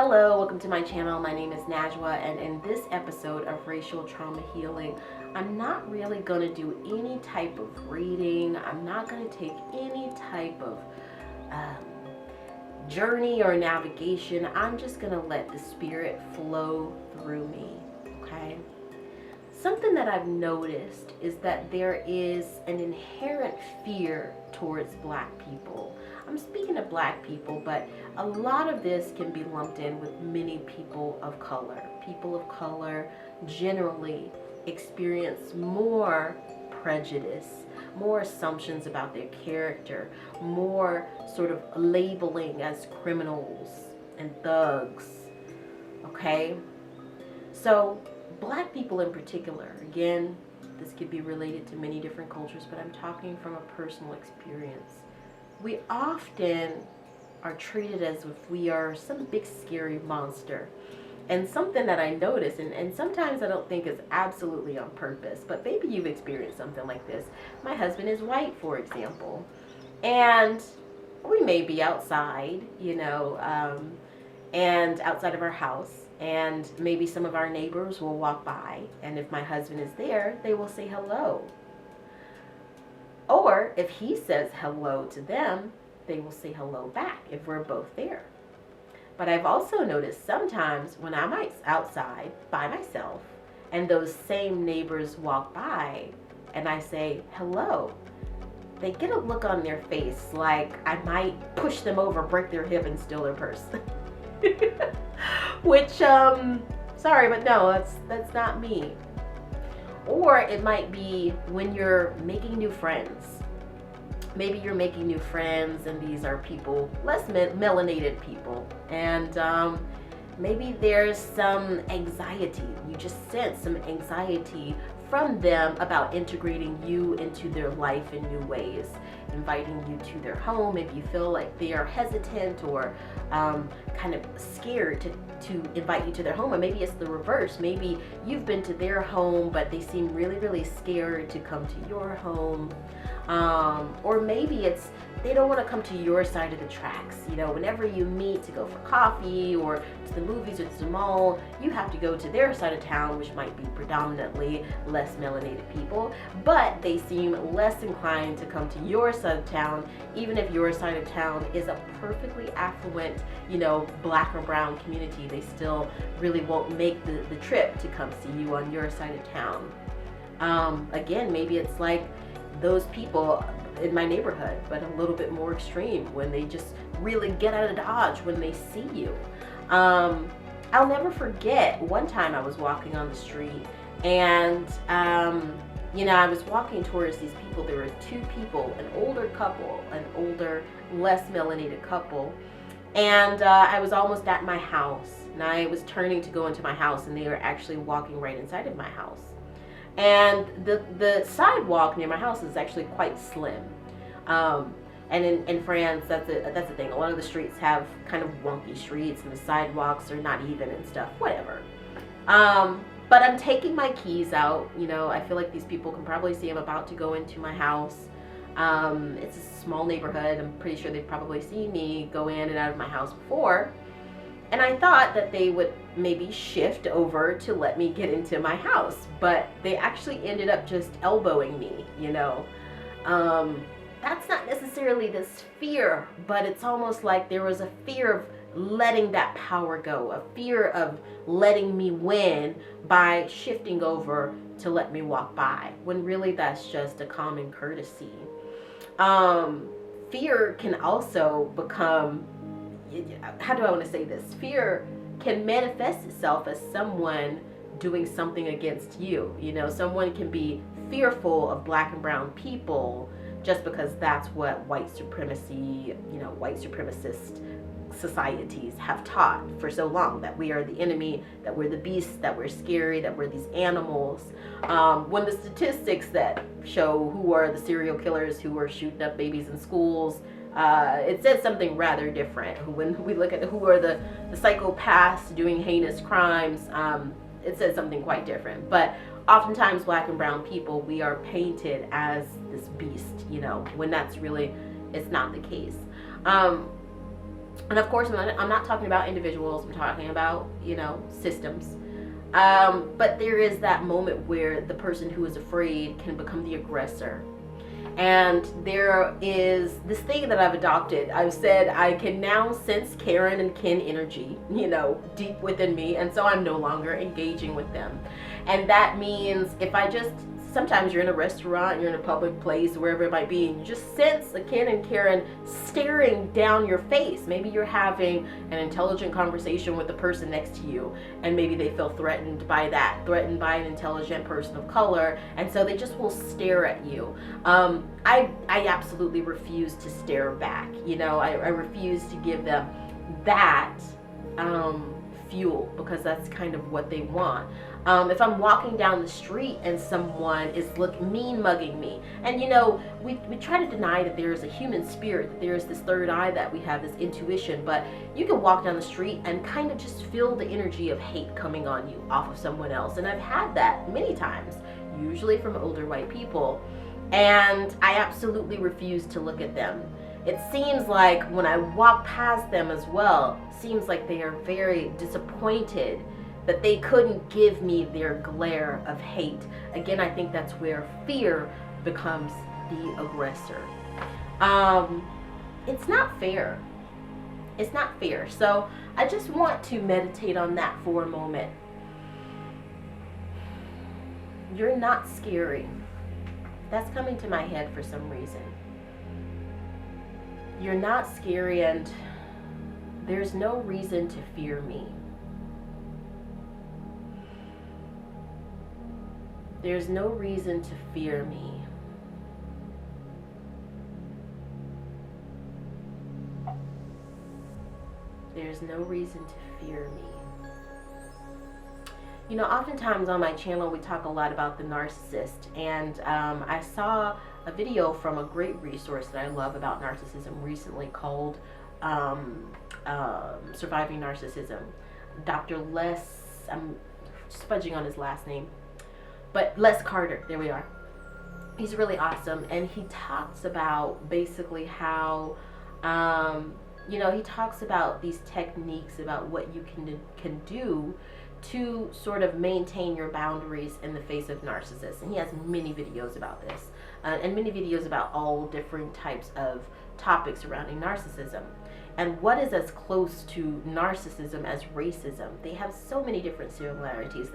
Hello, welcome to my channel. My name is Najwa, and in this episode of Racial Trauma Healing, I'm not really going to do any type of reading. I'm not going to take any type of journey or navigation. I'm just going to let the spirit flow through me, okay? Something that I've noticed is that there is an inherent fear towards Black people. I'm speaking of Black people, but a lot of this can be lumped in with many people of color. People of color generally experience more prejudice, more assumptions about their character, more sort of labeling as criminals and thugs, okay? So Black people in particular, again, this could be related to many different cultures, but I'm talking from a personal experience. We often are treated as if we are some big scary monster. And something that I notice, and sometimes I don't think is absolutely on purpose, but maybe you've experienced something like this. My husband is white, for example, and we may be outside, and outside of our house, and maybe some of our neighbors will walk by, and if my husband is there, they will say hello. Or if he says hello to them, they will say hello back if we're both there. But I've also noticed sometimes when I'm outside by myself and those same neighbors walk by and I say hello, they get a look on their face like I might push them over, break their hip, and steal their purse. Which, sorry, but no, that's not me. Or it might be when you're making new friends. Maybe you're making new friends and these are people, less melanated people. And maybe there's some anxiety. You just sense some anxiety from them about integrating you into their life in new ways, inviting you to their home. Maybe you feel like they are hesitant or kind of scared to invite you to their home, or maybe it's the reverse. Maybe you've been to their home but they seem really scared to come to your home, or maybe it's they don't want to come to your side of the tracks. Whenever you meet to go for coffee or to the movies or to the mall, you have to go to their side of town, which might be predominantly less melanated people, but they seem less inclined to come to your side of town, even if your side of town is a perfectly affluent, Black or brown community. They still really won't make the trip to come see you on your side of town. Again, maybe it's like those people in my neighborhood, but a little bit more extreme when they just really get out of Dodge when they see you. I'll never forget one time I was walking on the street and I was walking towards these people. There were two people, an older couple, an older, less melanated couple, and I was almost at my house and I was turning to go into my house and they were actually walking right inside of my house. And the sidewalk near my house is actually quite slim. And in France, that's the thing. A lot of the streets have kind of wonky streets and the sidewalks are not even and stuff, whatever. But I'm taking my keys out. I feel like these people can probably see I'm about to go into my house. It's a small neighborhood. I'm pretty sure they've probably seen me go in and out of my house before. And I thought that they would maybe shift over to let me get into my house, but they actually ended up just elbowing me, That's not necessarily this fear, but it's almost like there was a fear of letting that power go, a fear of letting me win by shifting over to let me walk by, when really that's just a common courtesy. Fear can also become, how do I want to say this? Fear can manifest itself as someone doing something against you. Someone can be fearful of Black and brown people just because that's what white supremacy, white supremacist societies have taught for so long, that we are the enemy, that we're the beasts, that we're scary, that we're these animals. When the statistics that show who are the serial killers who are shooting up babies in schools, it says something rather different. When we look at who are the psychopaths doing heinous crimes, it says something quite different. But oftentimes Black and brown people, we are painted as this beast, when that's really, it's not the case. And of course, I'm not talking about individuals. I'm talking about, systems. But there is that moment where the person who is afraid can become the aggressor. And there is this thing that I've adopted. I've said I can now sense Karen and Ken energy, deep within me. And so I'm no longer engaging with them. And that means if I just, sometimes you're in a restaurant, you're in a public place, wherever it might be, and you just sense a Ken and Karen staring down your face. Maybe you're having an intelligent conversation with the person next to you, and maybe they feel threatened by that, threatened by an intelligent person of color, and so they just will stare at you. I absolutely refuse to stare back. I refuse to give them that fuel, because that's kind of what they want. If I'm walking down the street and someone is mean mugging me, and we try to deny that there is a human spirit, that there is this third eye that we have, this intuition, but you can walk down the street and kind of just feel the energy of hate coming on you off of someone else. And I've had that many times, usually from older white people, and I absolutely refuse to look at them. It seems like when I walk past them as well, seems like they are very disappointed that they couldn't give me their glare of hate. Again, I think that's where fear becomes the aggressor. It's not fair. It's not fair. So I just want to meditate on that for a moment. You're not scary. That's coming to my head for some reason. You're not scary, and there's no reason to fear me. There's no reason to fear me. There's no reason to fear me. Oftentimes on my channel we talk a lot about the narcissist, and I saw a video from a great resource that I love about narcissism recently called Surviving Narcissism. Dr. Les, I'm spudging on his last name, but Les Carter, there we are. He's really awesome, and he talks about basically how, he talks about these techniques about what you can do to sort of maintain your boundaries in the face of narcissists. And he has many videos about this, and many videos about all different types of topics surrounding narcissism. And what is as close to narcissism as racism? They have so many different similarities.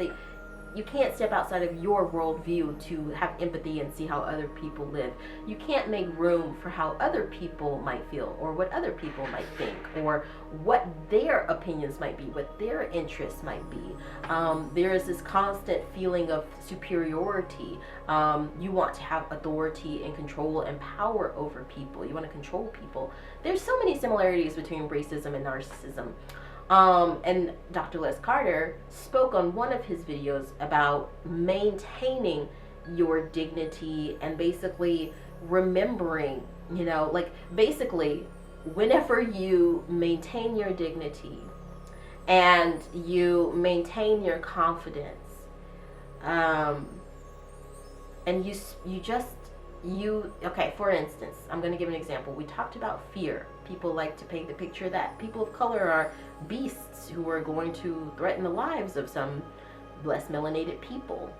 You can't step outside of your worldview to have empathy and see how other people live. You can't make room for how other people might feel, or what other people might think, or what their opinions might be, what their interests might be. There is this constant feeling of superiority. You want to have authority and control and power over people. You want to control people. There's so many similarities between racism and narcissism. And Dr. Les Carter spoke on one of his videos about maintaining your dignity and basically remembering, basically whenever you maintain your dignity and you maintain your confidence, and for instance, I'm going to give an example. We talked about fear. People like to paint the picture that people of color are beasts who are going to threaten the lives of some less melanated people,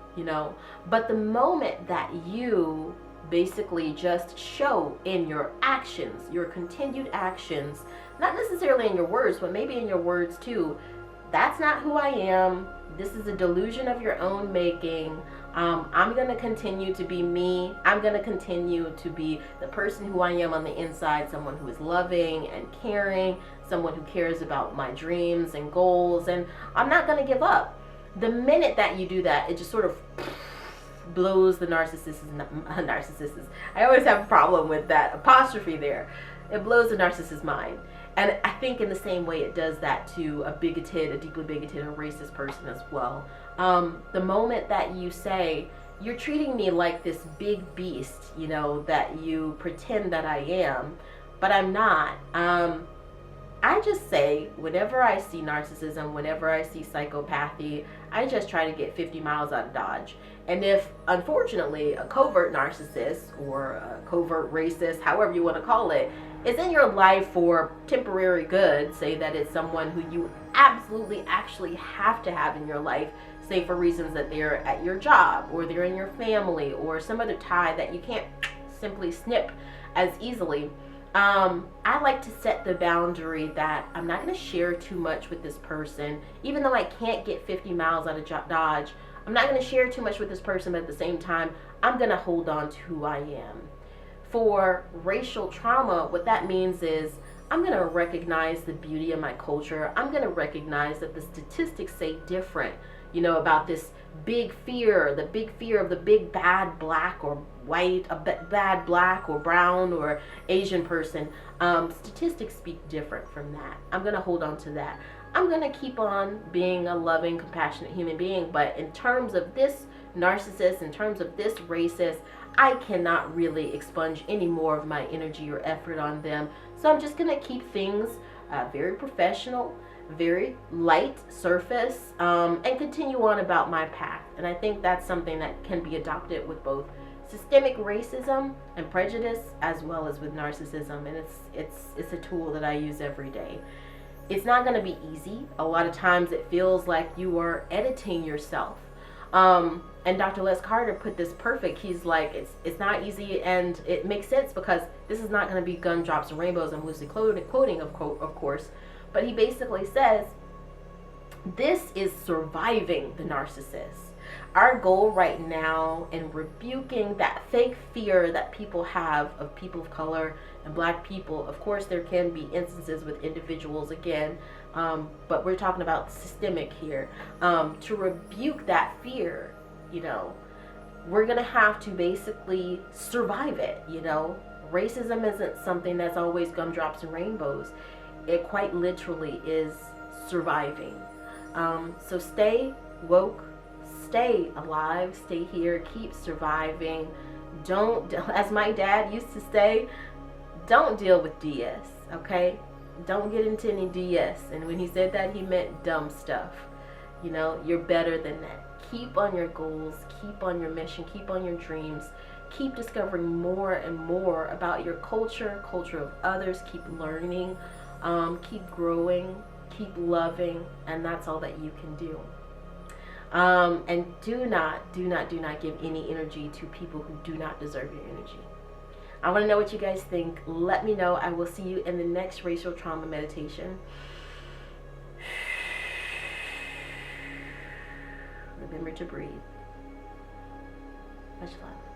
But the moment that you basically just show in your actions, your continued actions, not necessarily in your words, but maybe in your words too, that's not who I am. This is a delusion of your own making. I'm going to continue to be me. I'm going to continue to be the person who I am on the inside, someone who is loving and caring, someone who cares about my dreams and goals, and I'm not going to give up. The minute that you do that, it just sort of blows the narcissist. I always have a problem with that apostrophe there. It blows the narcissist's mind. And I think in the same way it does that to a deeply bigoted or racist person as well. The moment that you say, you're treating me like this big beast, that you pretend that I am, but I'm not. I just say, whenever I see narcissism, whenever I see psychopathy, I just try to get 50 miles out of Dodge. And if, unfortunately, a covert narcissist or a covert racist, however you want to call it, is in your life for temporary good, say that it's someone who you absolutely actually have to have in your life, say for reasons that they're at your job or they're in your family or some other tie that you can't simply snip as easily, I like to set the boundary that I'm not going to share too much with this person. Even though I can't get 50 miles out of Dodge, I'm not going to share too much with this person, but at the same time, I'm going to hold on to who I am. For racial trauma, what that means is I'm going to recognize the beauty of my culture. I'm going to recognize that the statistics say different, about this big fear, the big fear of the big bad black or white, a bad black or brown or Asian person. Statistics speak different from that. I'm going to hold on to that. I'm going to keep on being a loving, compassionate human being. But in terms of this narcissist, in terms of this racist, I cannot really expunge any more of my energy or effort on them. So I'm just going to keep things very professional, very light surface, and continue on about my path. And I think that's something that can be adopted with both systemic racism and prejudice, as well as with narcissism. And it's a tool that I use every day. It's not going to be easy. A lot of times it feels like you are editing yourself. And Dr. Les Carter put this perfect. He's like, it's not easy, and it makes sense because this is not going to be gumdrops and rainbows. I'm loosely quoting, of course. But he basically says, this is surviving the narcissist. Our goal right now in rebuking that fake fear that people have of people of color and black people, of course there can be instances with individuals again, but we're talking about systemic here. To rebuke that fear, we're going to have to basically survive it, Racism isn't something that's always gumdrops and rainbows. It quite literally is surviving. So stay woke, stay alive, stay here, keep surviving. Don't, as my dad used to say, don't deal with DS, okay? Don't get into any DS. And when he said that, he meant dumb stuff. You're better than that. Keep on your goals, keep on your mission, keep on your dreams. Keep discovering more and more about your culture of others. Keep learning, keep growing, keep loving, and that's all that you can do. And do not give any energy to people who do not deserve your energy. I want to know what you guys think. Let me know. I will see you in the next racial trauma meditation. Remember to breathe. Much love.